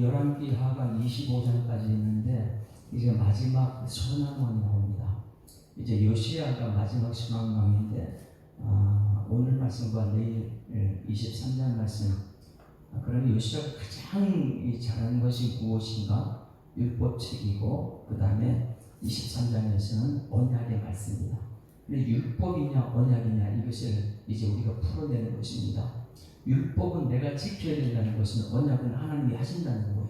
열왕기 하강 25장까지 있는데 이제 마지막 선왕왕이 나옵니다. 이제 요시야가 마지막 선왕왕인데 오늘 말씀과 내일 23장 말씀. 그러면 요시야가 가장 잘하는 것이 무엇인가? 율법책이고 그 다음에 23장에서는 언약의 말씀입니다. 근데 율법이냐 언약이냐 이것을 이제 우리가 풀어내는 것입니다. 율법은 내가 지켜야 된다는 것은 언약은 하나님이 하신다는 거예요.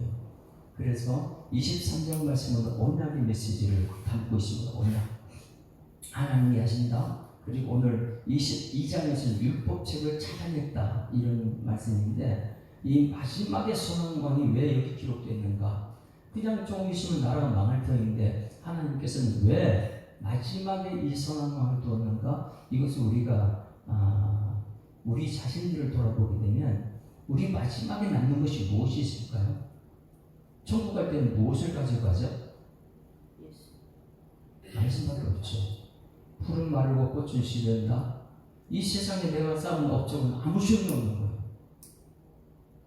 그래서 23장 말씀은 언약의 메시지를 담고 있습니다. 언약. 하나님이 하신다. 그리고 오늘 22장에서는 율법책을 찾아냈다. 이런 말씀인데 이 마지막의 선왕왕이 왜 여기 기록되어 있는가? 그냥 좀 있으면 나라가 망할 터인데 하나님께서는 왜 마지막에 이 선왕왕을 두었는가? 이것을 우리가 우리 자신들을 돌아보게 되면 우리 마지막에 남는 것이 무엇이 있을까요? 천국 갈 때는 무엇을 가져가죠? 말씀밖에 없죠. 푸른 마르고 꽃은 시든다. 이 세상에 내가 쌓은 업적은 아무 소용이 없는 거예요.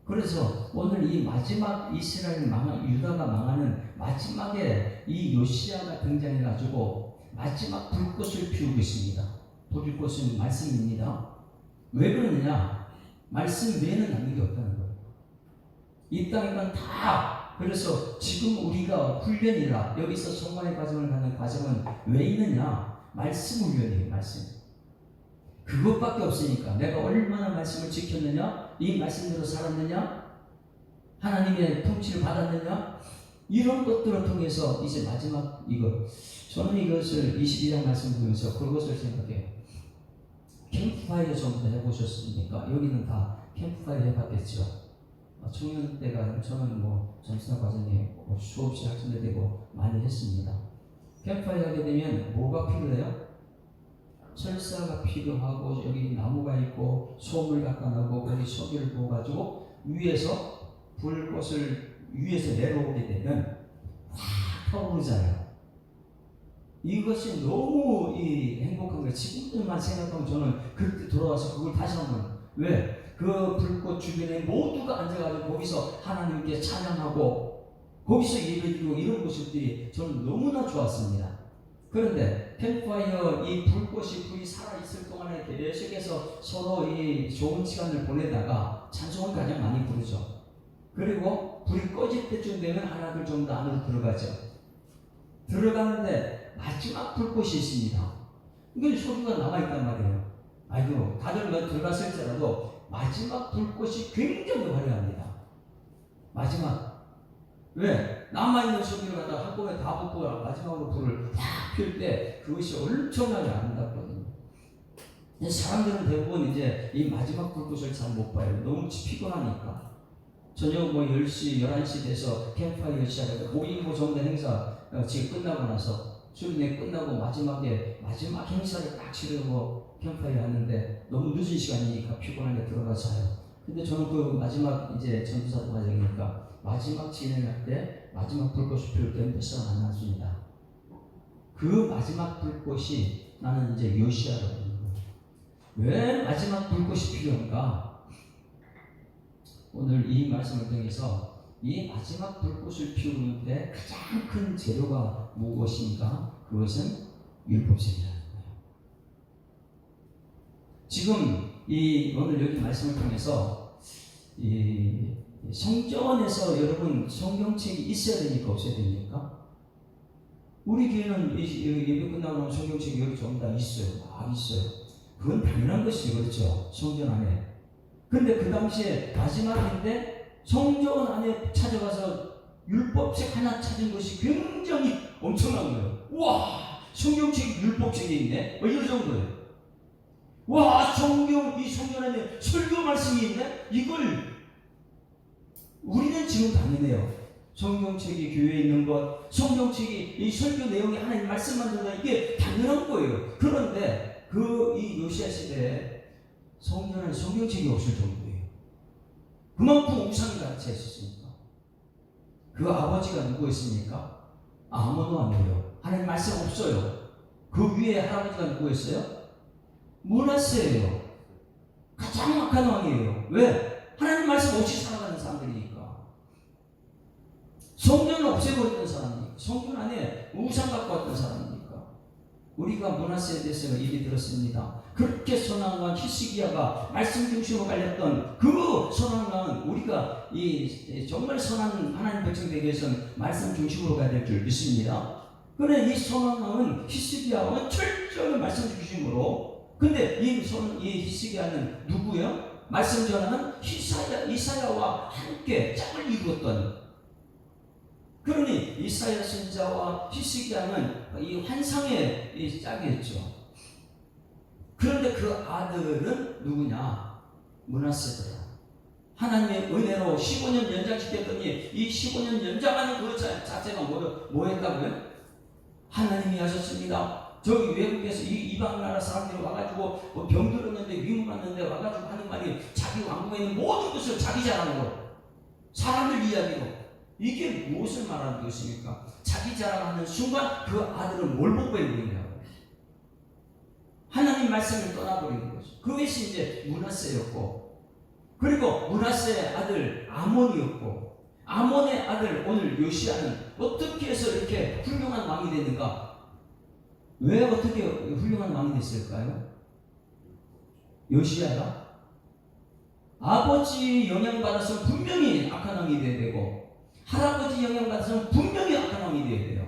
그래서 오늘 이 마지막 이스라엘 유다가 망하는 마지막에 이 요시야가 등장해가지고 마지막 불꽃을 피우고 있습니다. 불꽃은 말씀입니다. 왜 그러느냐? 말씀 외에는 남는 게 없다는 거예요. 이 땅에는 다. 그래서 지금 우리가 훈련이라 여기서 성화의 과정을 하는 과정은 왜 있느냐? 말씀 훈련이에요. 말씀. 그것밖에 없으니까 내가 얼마나 말씀을 지켰느냐? 이 말씀대로 살았느냐? 하나님의 통치를 받았느냐? 이런 것들을 통해서 이제 마지막 이거 저는 이것을 22장 말씀 보면서 그것을 생각해요. 캠프파이어 전부 다 해보셨습니까? 여기는 다 캠프파이어 해봤겠죠. 청년 때가 저는 전수나 과정에 수없이 학생들 되고 많이 했습니다. 캠프파이어 하게 되면 뭐가 필요해요? 철사가 필요하고 여기 나무가 있고 소물 갖다 놓고 거기 석유를 부어가지고 위에서 불꽃을 위에서 내려오게 되면 확 타오르잖아요. 이것이 너무 행복한 거예요. 지금들만 생각하면 저는 그때 돌아와서 그걸 다시 한번 왜? 그 불꽃 주변에 모두가 앉아가지고 거기서 하나님께 찬양하고 거기서 예배드리고 이런 모습들이 저는 너무나 좋았습니다. 그런데 캠프파이어 이 불이 살아있을 동안에 계속해서 서로 이 좋은 시간을 보내다가 찬송을 가장 많이 부르죠. 그리고 불이 꺼질 때쯤 되면 하나둘 정도 안으로 들어가죠. 들어가는데 마지막 불꽃이 있습니다. 이게 소리가 남아있단 말이에요. 아이고 다들 들어갔을지라도 마지막 불꽃이 굉장히 화려합니다. 마지막. 왜? 남아있는 소리를 갖다가 한꺼번에 다 붓고 마지막으로 불을 탁 필 때 그것이 엄청나게 아름답거든요. 사람들은 대부분 이제 이 마지막 불꽃을 잘 못 봐요. 너무 피곤하니까. 저녁 10시, 11시 돼서 캠프파이어 시작해서 모이고 정된 행사 지금 끝나고 나서 수련회 끝나고 마지막 행사를 딱 치르고 캠프파이어 하는데 너무 늦은 시간이니까 피곤하게 들어가 자요. 근데 저는 그 마지막 이제 전도사 과정이니까 마지막 진행할 때 마지막 불꽃이 피울 때 몇 사람 안 나왔습니다. 그 마지막 불꽃이 나는 이제 요시야거든요. 왜 마지막 불꽃이 필요한가? 오늘 이 말씀을 통해서 이 마지막 불꽃을 피우는데 가장 큰 재료가 무엇인가? 그것은 율법책이라는 거예요. 지금 오늘 여기 말씀을 통해서 성전에서 여러분 성경책이 있어야 됩니까? 없어야 됩니까? 우리 교회는 예배 끝나고 나면 성경책이 여기 전부 다 있어요. 있어요. 그건 당연한 것이죠. 그렇죠? 성전 안에. 근데 그 당시에 마지막인데 성전 안에 찾아가서 율법책 하나 찾은 것이 굉장히 엄청난 거예요. 와, 성경책이 율법책에 있네? 이런 정도예요. 와, 이 성전 안에 설교 말씀이 있네? 이걸 우리는 지금 당연해요. 성경책이 교회에 있는 것, 성경책이 이 설교 내용이 하나님 말씀만 전다 이게 당연한 거예요. 그런데 이 요시야 시대에 성전에 성경책이 없을 정도예요. 그만큼 우상이 가르쳐 있었습니까? 그 아버지가 누구였습니까? 아무도 아니에요. 하나님 말씀 없어요. 그 위에 할아버지가 누구였어요? 므낫세예요. 가장 악한 왕이에요. 왜? 하나님 말씀 없이 살아가는 사람들이니까. 성전을 없애버렸던 사람입니까? 성전 안에 우상 갖고 왔던 사람입니까? 우리가 므낫세에 대해서 얘기 들었습니다. 그렇게 선왕과 히스기야가 말씀 중심으로 갈렸던 그 선왕은 우리가 정말 선한 하나님 백성 되기 위해서는 말씀 중심으로 가야 될 줄 믿습니다. 그런데 이 선왕은 히스기야와 철저히 말씀 중심으로. 근데 이 히스기야는 누구예요? 말씀 전하는 이사야와 함께 짝을 이루었던. 그러니 이사야 선지자와 히스기야는 이 환상의 이 짝이었죠. 그런데 그 아들은 누구냐? 므낫세더라. 하나님의 은혜로 15년 연장시켰더니 이 15년 연장하는 그 자체가 뭐였다고요? 하나님이 하셨습니다. 저기 외국에서 이방 나라 사람들이 와가지고 병들었는데 위문왔는데 와가지고 하는 말이 자기 왕국에 있는 모든 것을 자기 자랑으로, 사람들 이야기로. 이게 무엇을 말하는 것입니까? 자기 자랑하는 순간 그 아들은 뭘 보고 있느냐고. 하나님 말씀을 떠나버리는 거죠. 그것이 이제 므낫세였고, 그리고 므낫세의 아들 아몬이었고, 아몬의 아들 오늘 요시야는 어떻게 해서 이렇게 훌륭한 왕이 되는가? 왜 어떻게 훌륭한 왕이 됐을까요? 요시야가 아버지 영향받아서 분명히 악한 왕이 돼야 되고, 할아버지 영향받아서 분명히 악한 왕이 돼야 돼요.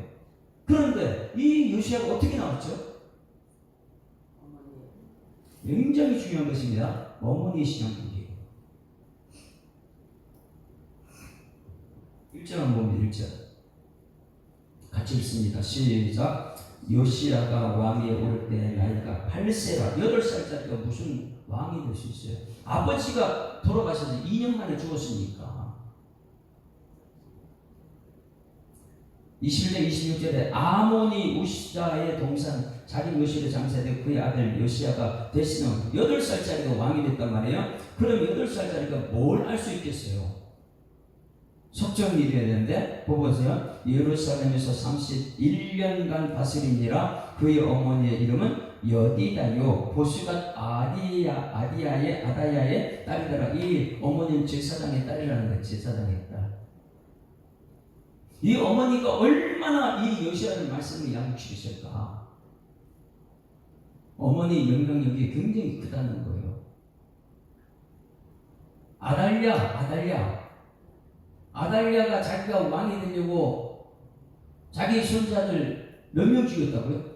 그런데 이 요시야가 어떻게 나왔죠? 굉장히 중요한 것입니다. 어머니의 신앙이에요. 1절 한번 봅니다. 1절 같이 읽습니다. 시작. 요시야가 왕위에 오를 때 나이가 8세라. 8살짜리가 무슨 왕이 될 수 있어요? 아버지가 돌아가셔서 2년 만에 죽었으니까. 21절 26절에 아몬이 우시자의 동산 자기 요시를 장사되고 그의 아들 요시야가 대신은 8살짜리가 왕이 됐단 말이에요. 그럼 8살짜리가 뭘 알 수 있겠어요? 속정일이 되는데 보세요. 예루살렘에서 31년간 다스리니라. 그의 어머니의 이름은 여디다요 보스가 아다야의 딸이더라. 이 어머니는 제사장의 딸이라는 거예요. 제사장의 딸. 이 어머니가 얼마나 이 요시야를 말씀을 양육시켰을까? 어머니 영향력이 굉장히 크다는 거예요. 아달랴가 자기가 왕이 되려고 자기 손자들 몇 명 죽였다고요?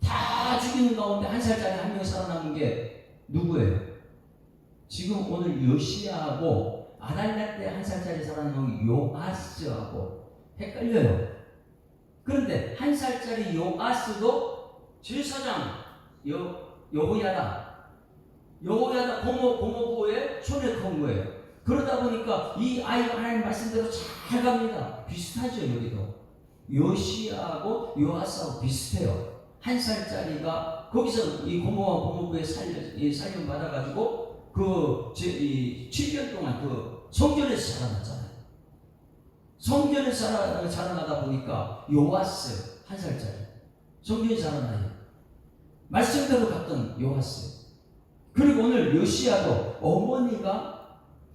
다 죽이는 가운데 1살짜리 한 명 살아남은 게 누구예요? 지금 오늘 요시야하고 아달랴 때 1살짜리 살아남은 요아스하고 헷갈려요. 그런데 1살짜리 요아스도 제사장 여호야다 고모부의 손에 큰 거예요. 그러다 보니까 이 아이가 하나님 말씀대로 잘 갑니다. 비슷하죠. 여기도 요시야하고 요아스하고 비슷해요. 1살짜리가 거기서 이 고모와 고모부의 살림 받아가지고 7년 동안 그 성전에서 자라났잖아요. 성전에서 자라나다 보니까 요아스 1살짜리 성전에서 자라나요. 말씀대로 갔던 요아스. 그리고 오늘 요시야도 어머니가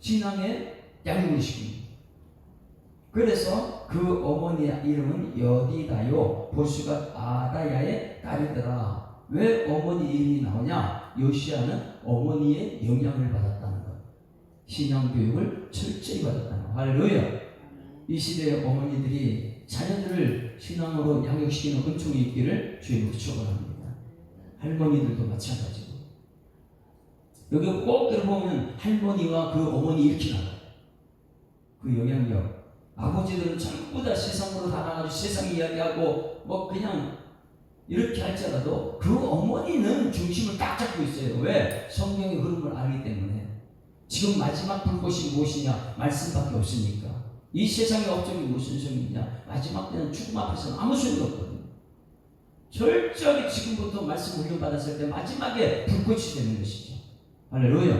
신앙에 양육을 시킵니다. 그래서 그 어머니의 이름은 여디다요 보스가 아다야의 딸이더라. 왜 어머니 이름이 나오냐? 요시야는 어머니의 영향을 받았다는 것, 신앙 교육을 철저히 받았다는 것. 할렐루야. 이 시대의 어머니들이 자녀들을 신앙으로 양육시키는 은총이 있기를 주님으로 축원합니다. 할머니들도 마찬가지고. 여기 꼭 들어보면 할머니와 그 어머니 이렇게 나와요. 그 영향력. 아버지들은 전부 다 세상으로 다 나가서 세상 이야기하고 뭐 그냥 이렇게 할지라도 그 어머니는 중심을 딱 잡고 있어요. 왜? 성경의 흐름을 알기 때문에. 지금 마지막 불꽃이 무엇이냐? 말씀밖에 없으니까. 이 세상의 업적이 무슨 소용이냐? 마지막 때는 죽음 앞에서는 아무 소용이 없거든요. 철저하게 지금부터 말씀 훈련받았을 때 마지막에 불꽃이 되는 것이죠. 할렐루야.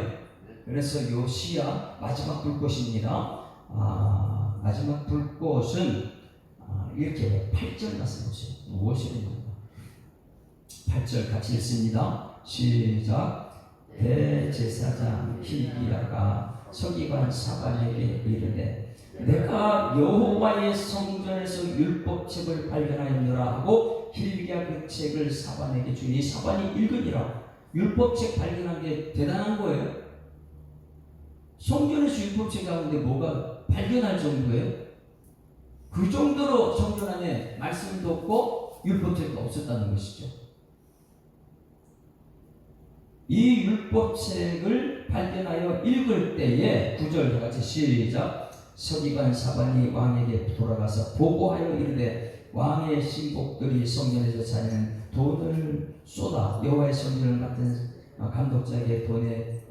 그래서 요시야 마지막 불꽃입니다. 마지막 불꽃은 이렇게 8절 말씀 보세요. 무엇이냐? 8절 같이 읽습니다. 시작. 대제사장 hil기야가 서기관 사반에게 이르되 내가 여호와의 성전에서 율법책을 발견하였노라 하고 hil기야 그 책을 사반에게 주니 사반이 읽으니라. 율법책 발견한 게 대단한 거예요. 성전에서 율법책 가운데 뭐가 발견할 정도예요? 그 정도로 성전 안에 말씀도 없고 율법책도 없었다는 것이죠. 이 율법책을 발견하여 읽을 때에 9절 같이 시작. 서기관 사반이 왕에게 돌아가서 보고하여 이르되 왕의 신복들이 성전에서 자는 돈을 쏟아 여호와의 성전을 맡은 감독자에게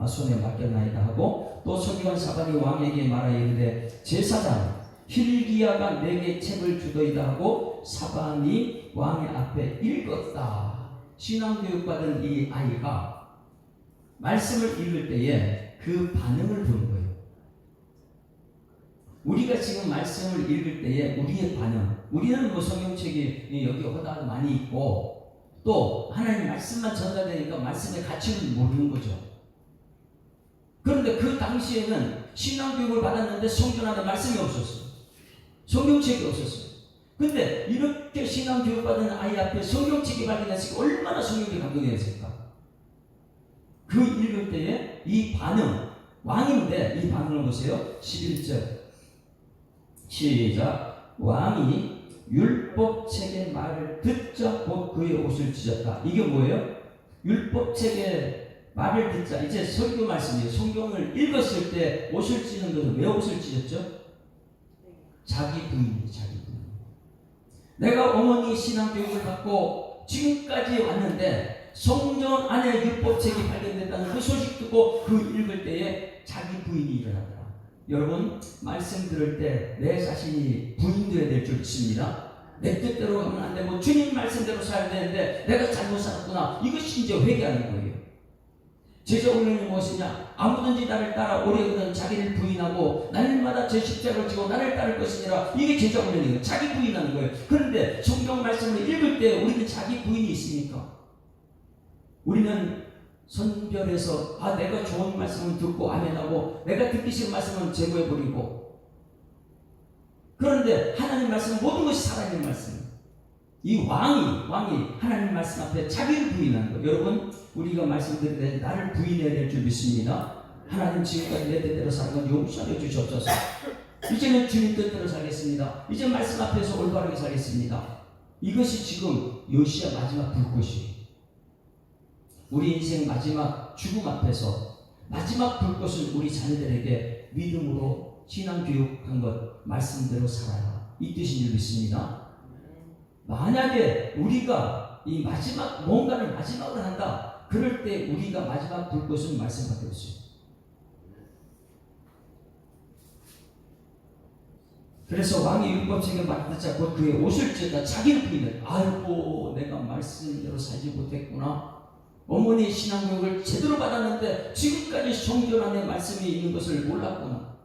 손에 맡겼나이다 하고, 또 서기관 사반이 왕에게 말하여 이르되 제사장 hil기야가 내게 책을 주더이다 하고 사반이 왕의 앞에 읽었다. 신앙교육받은 이 아이가 말씀을 읽을 때에 그 반응을 보는 거예요. 우리가 지금 말씀을 읽을 때에 우리의 반응, 우리는 뭐 성경책이 여기 허다도 많이 있고 또 하나님 말씀만 전달되니까 말씀의 가치를 모르는 거죠. 그런데 그 당시에는 신앙교육을 받았는데 성경 안에 말씀이 없었어요. 성경책이 없었어요. 근데 이렇게 신앙교육 받은 아이 앞에 성경책이 발견했으니까 얼마나 성경이 감동했을까. 그 읽을 때에 이 반응, 왕인데 이 반응을 보세요. 11절 시작. 왕이 율법책의 말을 듣자 곧 그의 옷을 찢었다. 이게 뭐예요? 율법책의 말을 듣자. 이제 설교 말씀이에요. 성경을 읽었을 때 옷을 찢는 것은 왜 옷을 찢었죠? 자기 부인이 자기 부인. 내가 어머니 신앙교육을 받고 지금까지 왔는데 성전 안에 율법책이 발견됐다는 그 소식 듣고 그 읽을 때에 자기 부인이 일어나더라. 여러분, 말씀 들을 때 내 자신이 부인되어야 될 줄 믿습니다. 내 뜻대로 가면 안 되고 주님 말씀대로 살아야 되는데 내가 잘못 살았구나. 이것이 이제 회개하는 거예요. 제자 훈련이 무엇이냐? 아무든지 나를 따라 오래거든 자기를 부인하고 날마다 제 십자가를 지고 나를 따를 것이니라. 이게 제자 훈련이에요. 자기 부인하는 거예요. 그런데 성경 말씀을 읽을 때 우리는 자기 부인이 있습니까? 우리는 선별해서 내가 좋은 말씀을 듣고 아멘하고 내가 듣기 싫은 말씀은 제거해버리고, 그런데 하나님 말씀은 모든 것이 살아있는 말씀. 이 왕이 하나님 말씀 앞에 자기를 부인하는 거예요. 여러분, 우리가 말씀드릴 때 나를 부인해야 될 줄 믿습니다. 하나님 지금까지 내 뜻대로 사는 건 용서해 주시옵소서. 이제는 주님 뜻대로 살겠습니다. 이제 말씀 앞에서 올바르게 살겠습니다. 이것이 지금 요시야 마지막 불꽃이에요. 우리 인생 마지막 죽음 앞에서 마지막 불꽃을 우리 자녀들에게 믿음으로 신앙교육한 것 말씀대로 살아라. 이 뜻인 줄 믿습니다. 만약에 우리가 이 마지막 뭔가를 마지막으로 한다. 그럴 때 우리가 마지막 불꽃은 말씀밖에 없어요. 그래서 왕이 율법책에 맞듣자 곧 그의 옷을 찢었다. 자기를 부인해. 아이고 내가 말씀대로 살지 못했구나. 어머니의 신앙교육을 제대로 받았는데 지금까지 성경 안에 말씀이 있는 것을 몰랐구나.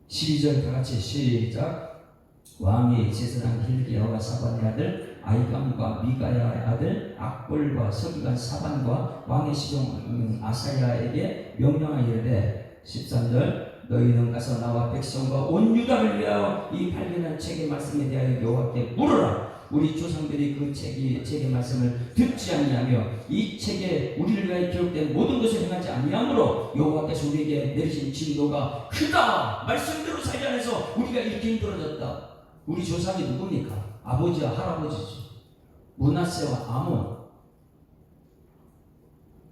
12절 다같이 시작. 왕이 제사장 hil기야와 사반의 아들 아히감과 미가야의 아들 악볼과 서기관 사반과 왕의 시종 아사야에게 명령하여 이르되 13절 너희는 가서 나와 백성과 온 유다를 위하여 이 발견한 책의 말씀에 대하여 여호와께 물으라. 우리 조상들이 그 책의 말씀을 듣지 아니하며 이 책에 우리를 위하여 기록된 모든 것을 행하지 아니하므로 여호와께서 우리에게 내리신 진노가 크다. 말씀대로 살지 않아서 우리가 이렇게 힘들어졌다. 우리 조상이 누굽니까? 아버지와 할아버지지. 므낫세와 아몬.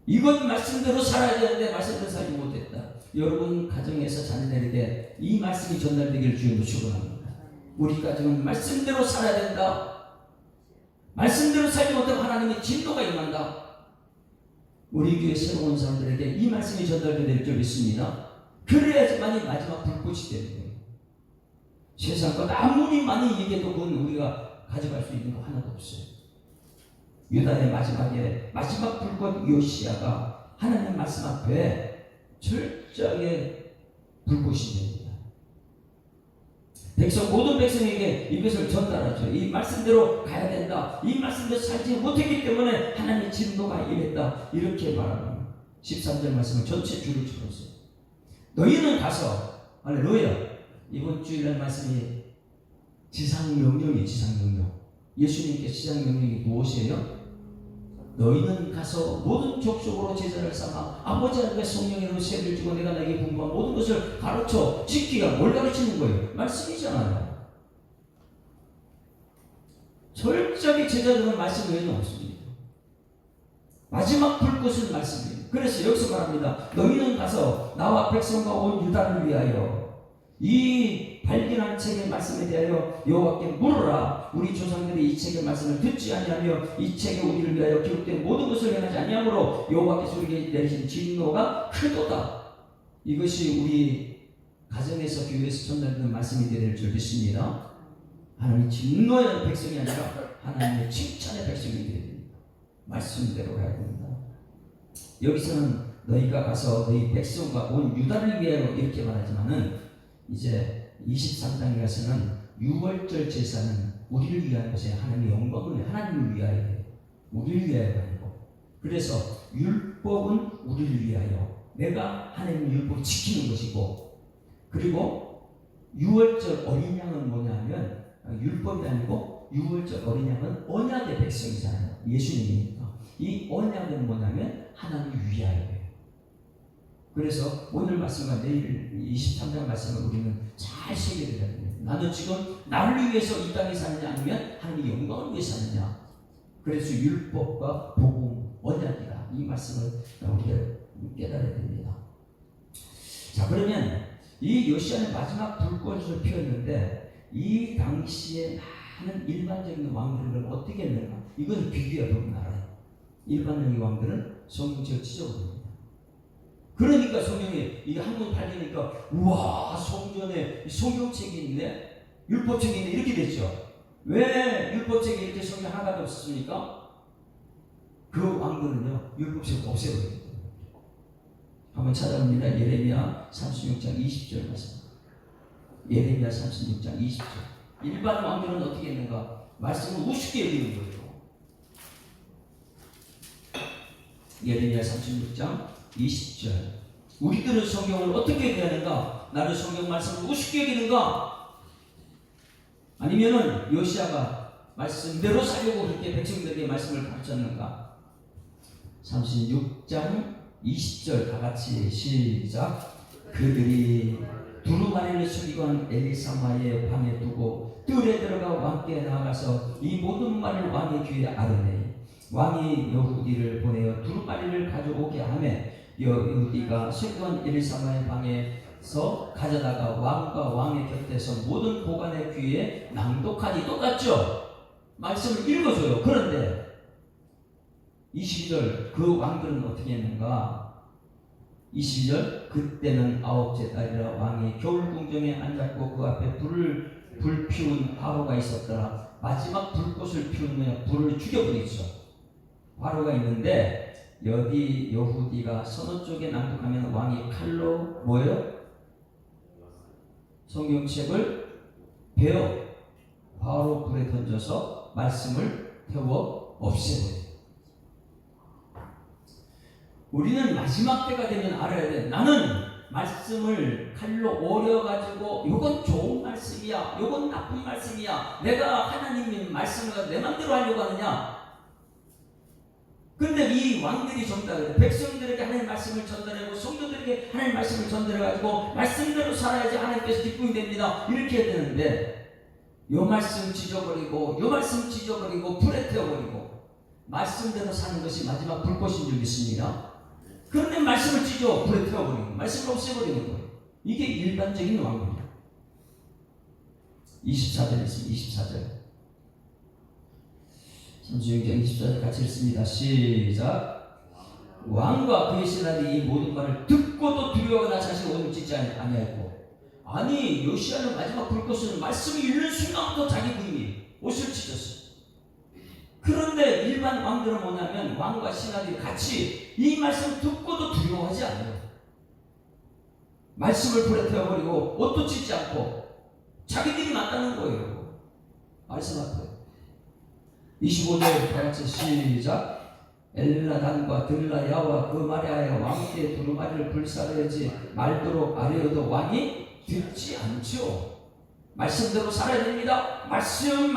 이건 말씀대로 살아야 되는데 말씀대로 살지 못했다. 여러분 가정에서 자녀들에게 이 말씀이 전달되기를 주님으로 축원합니다. 우리 가정은 말씀대로 살아야 된다. 말씀대로 살지 못하면 하나님의 진노가 임한다. 우리 교회 새로운 사람들에게 이 말씀이 전달될 줄 믿습니다. 그래야지만이 마지막 불꽃이 되는 거예요. 세상 것 아무리 많이 얘기해도 그건 우리가 가져갈 수 있는 거 하나도 없어요. 유다의 마지막 불꽃 요시야가 하나님 말씀 앞에 철저하게 불꽃이 됩니다. 백성 모든 백성에게 이것을 전달하죠. 이 말씀대로 가야 된다. 이 말씀대로 살지 못했기 때문에 하나님의 진노가 임했다. 이렇게 말합니다. 13절 말씀을 전체 줄을 쳐보세요. 너희는 가서 할렐루야. 이번 주일날 말씀이 지상명령이에요. 지상명령. 예수님께 지상명령이 무엇이에요? 너희는 가서 모든 족속으로 제자를 삼아 아버지 하나님의 성령으로 세례를 주고 내가 너에게 분부한 모든 것을 가르쳐 지키라. 뭘 가르치는 거예요? 말씀이잖아요. 철저하게 제자들은 말씀 외에는 없습니다. 마지막 불꽃은 말씀이에요. 그래서 여기서 말합니다. 너희는 가서 나와 백성과 온 유다를 위하여 이 발견한 책의 말씀에 대하여 여호와께 물으라. 우리 조상들이 이 책의 말씀을 듣지 아니하며 이 책에 우리를 위하여 기록된 모든 것을 행하지 아니하므로 여호와께서 우리에게 내리신 진노가 크도다. 이것이 우리 가정에서 교회에서 전달되는 말씀이 되야 될 줄 믿습니다. 하나님의 진노의 백성이 아니라 하나님의 칭찬의 백성이 되어야 됩니다. 말씀대로 가야 됩니다. 여기서는 너희가 가서 너희 백성과 온 유다를 위하여 이렇게 말하지만은 이제 23장에 가서는 6월절 제사는 우리를 위한 것이 하나님의 영광을 하나님을 위하여 우리를 위하여 아니고 그래서 율법은 우리를 위하여 내가 하나님의 율법을 지키는 것이고 그리고 6월절 어린 양은 뭐냐면 율법이 아니고 6월절 어린 양은 언약의 백성이잖아요. 예수님이니까 이 언약은 뭐냐면 하나님을 위하여 그래서 오늘 말씀과 내일 23장 말씀을 우리는 잘 새겨야 됩니다. 나는 지금 나를 위해서 이 땅에 사느냐 아니면 하나님의 영광을 위해 사느냐. 그래서 율법과 복음, 언약이다. 이 말씀을 우리가 깨달아야 됩니다. 자, 그러면 이 요시아는 마지막 불꽃을 피웠는데 이 당시에 많은 일반적인 왕들은 어떻게 했는가? 이것을 비교해 보면 알아요. 일반적인 왕들은 성경책을 찢어버립니다. 그러니까 성경이 이게 한번 팔리니까 우와 성전에 성경책이 있네 율법책이 있네 이렇게 됐죠. 왜 율법책이 이렇게 성경 하나도 없었습니까? 그 왕들은요 율법책을 없애버렸어요. 한번 찾아봅니다. 예레미야 36장 20절 말씀. 예레미야 36장 20절. 일반 왕들은 어떻게 했는가? 말씀을 우습게 여기는 거예요. 예레미야 36장 20절. 우리들은 성경을 어떻게 대하는가? 나를 성경 말씀을 우습게 여기는가? 아니면은 요시아가 말씀대로 살려고 그렇게 백성들에게 말씀을 가르쳤는가? 36장 20절 다 같이 시작. 그들이 두루마리를 숨기고 엘리사마의 방에 두고 뜰에 들어가 왕께 나아가서 이 모든 말을 왕의 귀에 아뢰니 왕이 여후디를 보내어 두루마리를 가져오게 하매 여후디가 숨기고 엘리사마의 방에서 가져다가 왕과 왕의 곁에서 모든 보관의 귀에 낭독하니 똑같죠? 말씀을 읽어줘요. 그런데 22절 그 왕들은 어떻게 했는가? 22절 그때는 아홉째 딸이라 왕이 겨울 궁정에 앉았고 그 앞에 불 피운 바로가 있었더라. 마지막 불꽃을 피우며 불을 죽여버리죠. 바로가 있는데 여기 여후디가 서너 쪽에 낭독하면 왕이 칼로 뭐예요? 성경책을 베어 바로 불에 던져서 말씀을 태워 없애버려요. 우리는 마지막 때가 되면 알아야 돼. 나는 말씀을 칼로 오려가지고 요건 좋은 말씀이야, 요건 나쁜 말씀이야, 내가 하나님의 말씀을 내 맘대로 하려고 하느냐? 근데 이 왕들이 전달해 백성들에게 하나님의 말씀을 전달하고 성도들에게 하나님의 말씀을 전달해가지고 말씀대로 살아야지 하나님께서 기쁨이 됩니다. 이렇게 해야 되는데 요 말씀 찢어버리고 요 말씀 찢어버리고 불에 태워버리고 말씀대로 사는 것이 마지막 불꽃인 줄 믿습니다. 그런데 말씀을 찢어 불에 태워버리고 말씀을 없애버리는 거예요. 이게 일반적인 왕국이에요. 24절 있습니다. 24절 36장 24절 같이 읽습니다. 시작. 왕과 그의 신하들이 이 모든 말을 듣고도 두려워하나 자신의 옷을 찢지 아니하였고. 아니 요시아는 마지막 불꽃은 말씀을 읽는 순간부터 자기 부인이 옷을 찢었어요. 그런데 일반 왕들은 뭐냐면 왕과 신하들이 같이 이 말씀을 듣고도 두려워하지 않아요. 말씀을 불에 태워버리고 옷도 찢지 않고 자기들이 맞다는 거예요. 말씀 앞에 25절 다같이 시작. 엘라단과 들라야와 그 마리아의 왕께 두루마리를 불사르지 말도록 아뢰어도 왕이 듣지 않죠. 말씀대로 살아야 됩니다. 말씀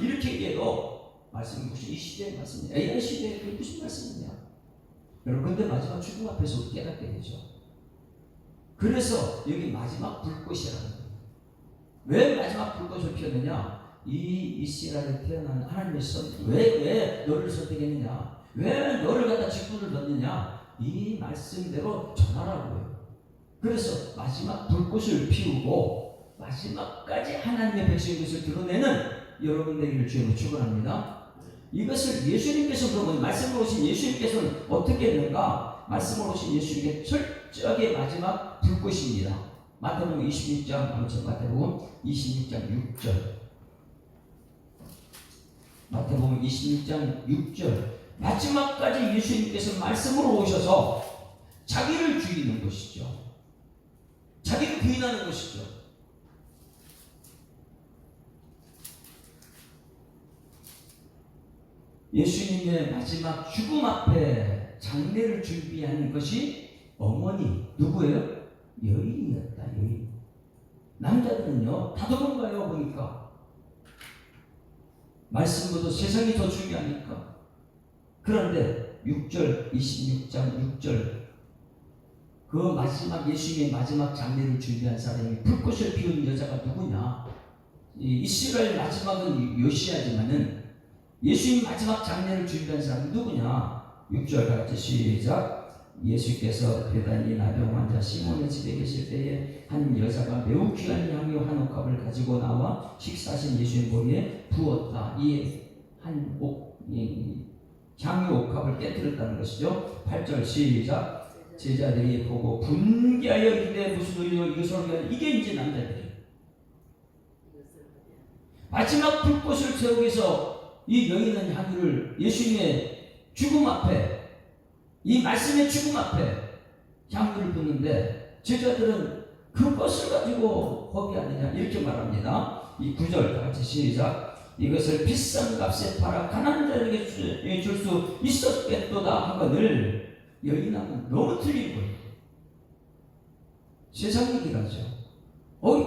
이렇게 얘기해도 말씀이 무슨 이 시대의 말씀이냐, AI 시대에 그게 무슨 말씀이냐. 여러분, 근데 마지막 죽음 앞에서 깨닫게 되죠. 그래서 여기 마지막 불꽃이라는 거예요. 왜 마지막 불꽃을 피웠느냐? 이 이스라엘에 태어난 하나님의 왜 너를 선택했느냐? 왜 너를 갖다 직분을 넣느냐? 이 말씀대로 전하라고요. 그래서 마지막 불꽃을 피우고 마지막까지 하나님의 백성의 것을 드러내는 여러분 되기를 주님으로 축원합니다. 이것을 예수님께서 그러면 말씀으로 오신 예수님께서는 어떻게 했는가? 말씀으로 오신 예수님께 철저하게 마지막 불꽃입니다. 마태복음 26장, 마태복음 26장 6절. 마태복음 26장 6절. 마지막까지 예수님께서 말씀으로 오셔서 자기를 죽이는 것이죠. 자기를 부인하는 것이죠. 예수님의 마지막 죽음 앞에 장례를 준비하는 것이 어머니, 누구예요? 여인이었다. 여인. 남자들은요 다 도망가요. 보니까 말씀보다 세상이 더 중요하니까. 그런데 6절 26장 6절 그 마지막 예수님의 마지막 장례를 준비한 사람이 불꽃을 피운 여자가 누구냐? 이스라엘 마지막은 요시야지만은 예수님 마지막 장례를 준비한 사람은 누구냐? 6절 같이 시작. 예수께서 베다니 나병 환자 시몬의 집에 계실 때에 한 여자가 매우 귀한 향유 한 옥합을 가지고 나와 식사하신 예수님 머리에 부었다. 이 향유 옥합을 깨뜨렸다는 것이죠. 8절 시작. 제자들이 보고 분개하여 이르되 무슨 소리요? 이것을 이게 이제 남자들이 마지막 불꽃을 세우기 위해서 이 여인은 향유를 예수님의 죽음 앞에 이 말씀의 죽음 앞에 향유를 붓는데 제자들은 그것을 가지고 허비하느냐 이렇게 말합니다. 이 9절 같이 시작. 이것을 비싼 값에 팔아 가난한 자에게 줄 수 있었겠도다 하거늘 여인하고는 너무 틀린 거예요. 세상 얘기를 하죠.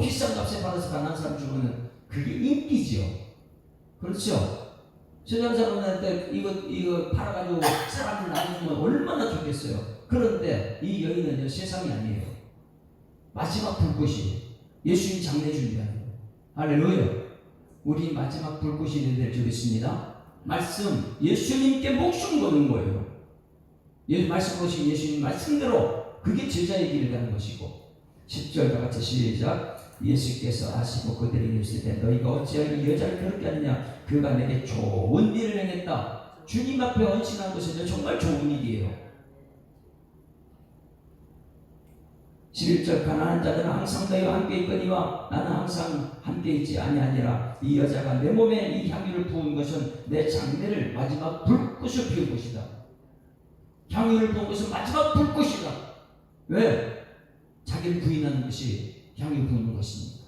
비싼 값에 팔아서 가난한 사람 주면은 그게 인기죠. 그렇죠? 세상 사람한테 이거 팔아가지고 사람들 나눠주면 얼마나 좋겠어요. 그런데 이 여인은요 세상이 아니에요. 마지막 불꽃이 예수님 장례 준비하는 거예요. 할렐루야. 우리 마지막 불꽃이 될 줄 믿습니다. 말씀 예수님께 목숨 거는 거예요. 말씀 오신 예수님 말씀대로 그게 제자의 길을 가는 것이고 10절과 같이 시작. 예수께서 아시고 그들에게 이르시되 너희가 어찌하여 이 여자를 그렇게 하느냐? 그가 내게 좋은 일을 행했다. 주님 앞에 헌신한 것은 정말 좋은 일이에요. 11절 가난한 자들은 항상 너희와 함께 있거니와 나는 항상 함께 있지 아니하니라. 이 여자가 내 몸에 이 향유를 부은 것은 내 장례를 마지막 불꽃을 피운 것이다. 향유를 부은 것은 마지막 불꽃이다. 왜? 자기를 부인하는 것이 향유 부는 것입니다.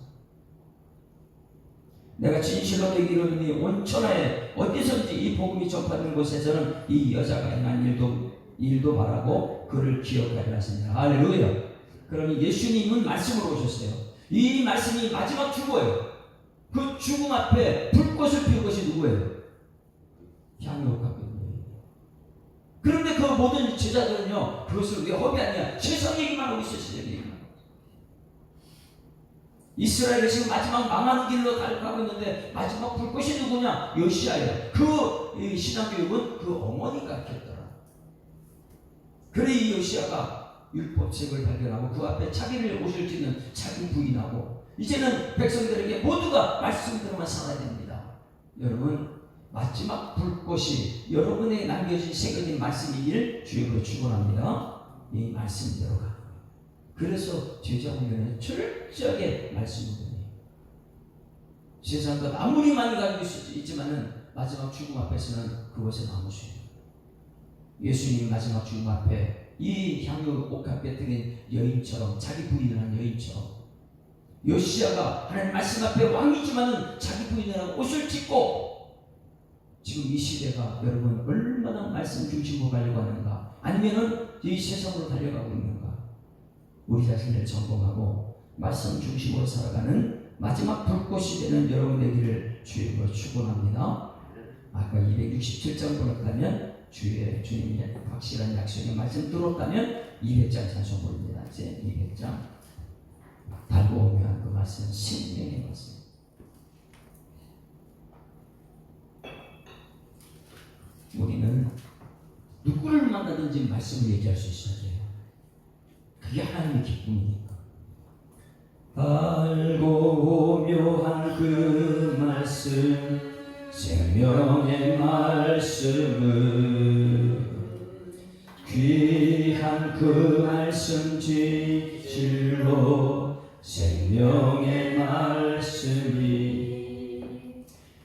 내가 진실로 너희에게 이르노니 온 천하에 어디선지 이 복음이 전파되는 곳에서는 이 여자가 행한 일도 말하고 그를 기억하려 하시니라. 할렐루야. 그러면 예수님은 말씀으로 오셨어요. 이 말씀이 마지막 죽어요. 그 죽음 앞에 불꽃을 피운 것이 누구예요? 향유옥합이에요. 그런데 그 모든 제자들은요 그것을 왜 허비하냐? 세상 얘기만 하고 있어요. 세상 얘기만. 이스라엘이 지금 마지막 망하는 길로 가고 있는데 마지막 불꽃이 누구냐? 요시야예요. 그 신앙교육은 그 어머니가 가르쳤더라. 그래 이 요시야가 율법책을 발견하고 그 앞에 자기를 오실지는 자기 부인하고 이제는 백성들에게 모두가 말씀대로만 살아야 됩니다. 여러분 마지막 불꽃이 여러분에게 남겨진 새겨진 말씀이기를 주님으로 축원합니다. 이 말씀대로 가. 그래서 제자훈련은 철저하게 말씀을 전해요. 세상 것 아무리 많이 가지고 있지만은 마지막 죽음 앞에서는 그것은 아무 소용. 예수님 마지막 죽음 앞에 이 향유 옥합 곁에 여인처럼 자기 부인을 한 여인처럼 요시야가 하나님 말씀 앞에 왕이지만은 자기 부인이라는 옷을 찢고, 지금 이 시대가 여러분 얼마나 말씀 중심으로 가려고 하는가, 아니면은 이 세상으로 달려가고 있는가. 우리 자신을 점검하고 말씀 중심으로 살아가는 마지막 불꽃이 되는 여러분 되기를 주님으로 축원합니다. 아까 267장 보냈다면, 주님의 확실한 약속의 말씀 들었다면 200장 찬송 부릅니다. 이제 200장 달고 오면 그 말씀은 생명의 말씀. 우리는 누구를 만나든지 말씀을 얘기할 수 있어야 돼요. 그게 하나님의 기쁨이니까. 달고 묘한 그 말씀, 생명의 말씀을, 귀한 그 말씀 진실로 생명의 말씀이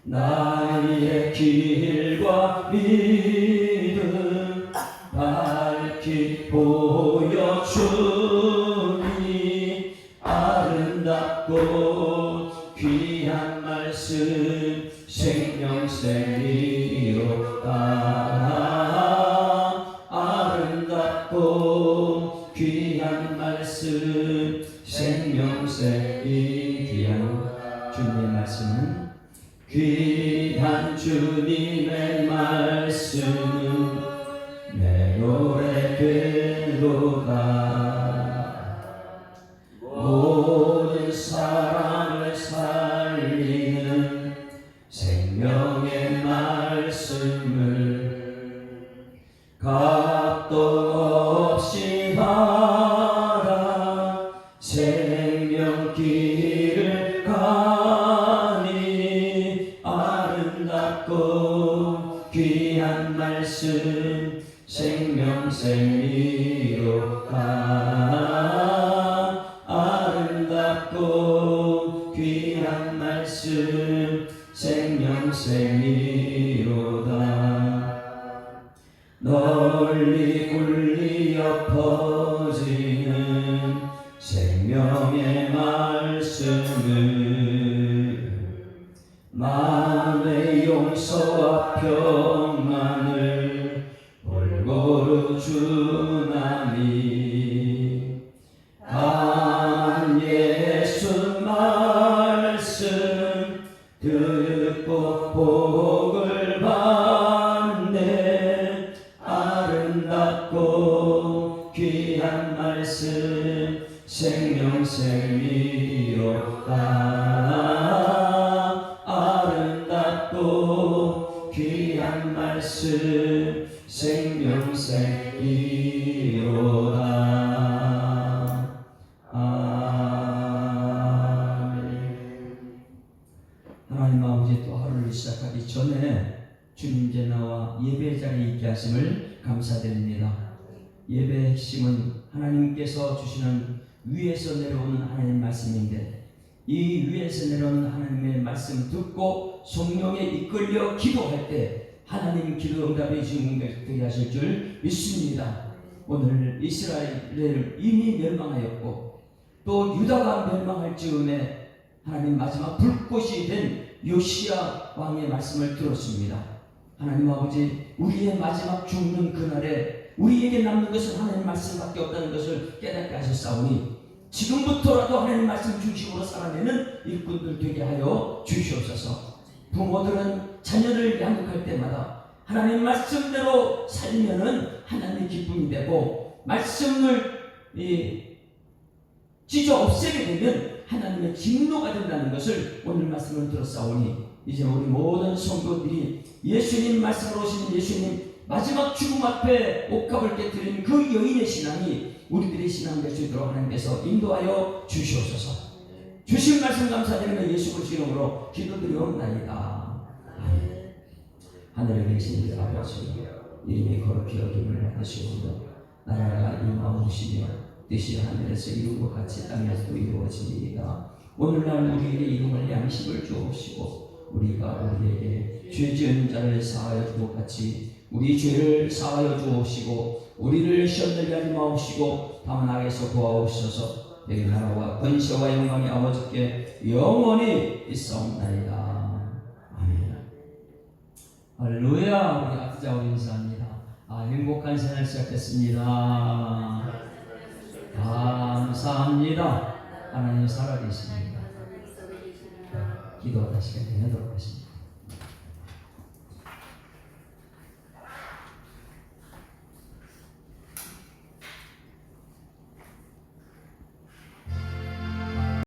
나의 길과 믿음 밝히 보여주니, 아름답고 귀한 말씀 생명샘이로다. 아름답고 귀한 말씀 생명샘이, 귀한 주님의 말씀은, 귀한 주님의 말씀은 내 노래 되도다. 모든 사람을 살리는 생명의 말씀을 값도 없이 받아 생명길을 가니, 아름답고 귀한 말씀 생명샘이로다. 아름답고 귀한 말씀 생명샘이로다. 널리 굴리어 퍼지는 생명의 말씀을, 마음의 용서와 평안을 골고루 주나니, 한 예수 말씀 듣고 복을 받네. 아름답고 귀한 말씀 생명샘이로다. 아름답고 귀한 말씀 생명샘이로다. 아멘. 하나님 아버지, 또 하루를 시작하기 전에 주님 제 나와 예배 자리에 있게 하심을 감사드립니다. 예배의 핵심은 하나님께서 주시는 위에서 내려오는 하나님 말씀인데, 이 위에서 내려오는 하나님의 말씀 듣고 성령에 이끌려 기도할 때 하나님 기도 응답의 주인공 되게 하실 줄 믿습니다. 오늘 이스라엘을 이미 멸망하였고 또 유다가 멸망할 즈음에 하나님 마지막 불꽃이 된 요시야 왕의 말씀을 들었습니다. 하나님 아버지, 우리의 마지막 죽는 그날에 우리에게 남는 것은 하나님 말씀밖에 없다는 것을 깨닫게 하셨사오니, 지금부터라도 하나님 말씀 중심으로 살아내는 일꾼들 되게 하여 주시옵소서. 부모들은 자녀를 양육할 때마다 하나님 말씀대로 살면은 하나님의 기쁨이 되고, 말씀을 찢어 없애게 되면 하나님의 진노가 된다는 것을 오늘 말씀을 들었사오니, 이제 우리 모든 성도들이 예수님 말씀으로 오신 예수님 마지막 죽음 앞에 옷값을 깨뜨린 그 여인의 신앙이 우리들의 신앙 될 수 있도록 하나님께서 인도하여 주시옵소서. 주신 말씀 감사드리며 예수 그리스도 이름으로 기도드리옵나이다. 아멘. 하늘에 계신 우리 아버지, 이름이 거룩히 여김을 받으시옵소서. 나라가 임하옵시며 뜻이 하늘에서 이룬 것 같이 땅에서도 이루어지리이다. 오늘날 우리에게 이름을 양식을 주옵시고, 우리가 우리에게 죄 지은 자를 사하여 준 것 같이 우리 죄를 사하여 주옵시고, 우리를 시험들게 하지 마옵시고 다만 악에서 구하옵소서. 너희 나라와 권세와 영광이 아버지께 영원히 있사옵나이다. 아멘. 할렐루야. 우리 악자와 인사합니다. 행복한 생활 시작했습니다. 감사합니다. 하나님 살아계십니다. 기도하다 시간 되도록 하십니다.